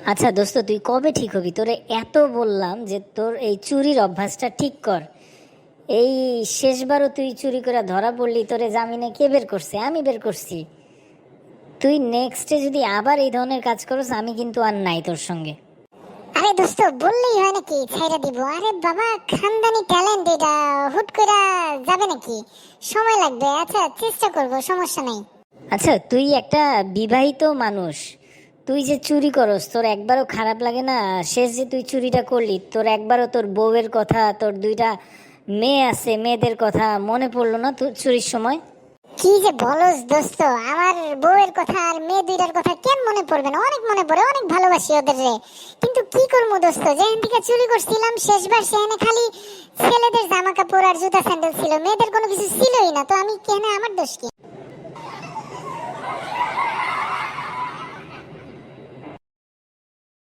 আচ্ছা দোস্ত, তুই কবে ঠিক হবি? তোরে এত বললাম যে তোর এই চুরির অভ্যাসটা ঠিক কর। এই শেষবারও তুই চুরি করে ধরা পড়লি, তোরে জামিনে কে বের করছে? আমি বের করছি। তুই নেক্সটে যদি আবার এই ধরনের কাজ করস, আমি কিন্তু আর নাই তোর সঙ্গে। আরে দোস্ত, বললেই হয় নাকি ছাইরা দিব? আরে বাবা, খানদানি ট্যালেন্ট এটা, হুট করে যাবে নাকি? সময় লাগবে। আচ্ছা, চেষ্টা করব, সমস্যা নাই। আচ্ছা, তুই একটা বিবাহিত মানুষ, তুই যে চুরি করস তোর একবারও খারাপ লাগে না? শেষ যে তুই চুরিটা করলি, তোর একবারও তোর বউয়ের কথা, তোর দুইটা মেয়ে আছে, মেয়েদের কথা মনে পড়লো না তোর চুরির সময়? কি যে বলস দোস্ত, আমার বউয়ের কথা আর মেয়ে দুইটার কথা কেন মনে পড়বে না? অনেক মনে পড়ে, অনেক ভালোবাসি ওদের রে। কিন্তু কি করবো দোস্ত, যেখান থেকে চুরি করছিলাম শেষবার সেখানে খালি ছেলেদের জামা কাপড় আর জুতা স্যান্ডেল ছিল, মেয়েদের কোনো কিছু ছিলই না। তো আমি কেন, আমার দোষ কি?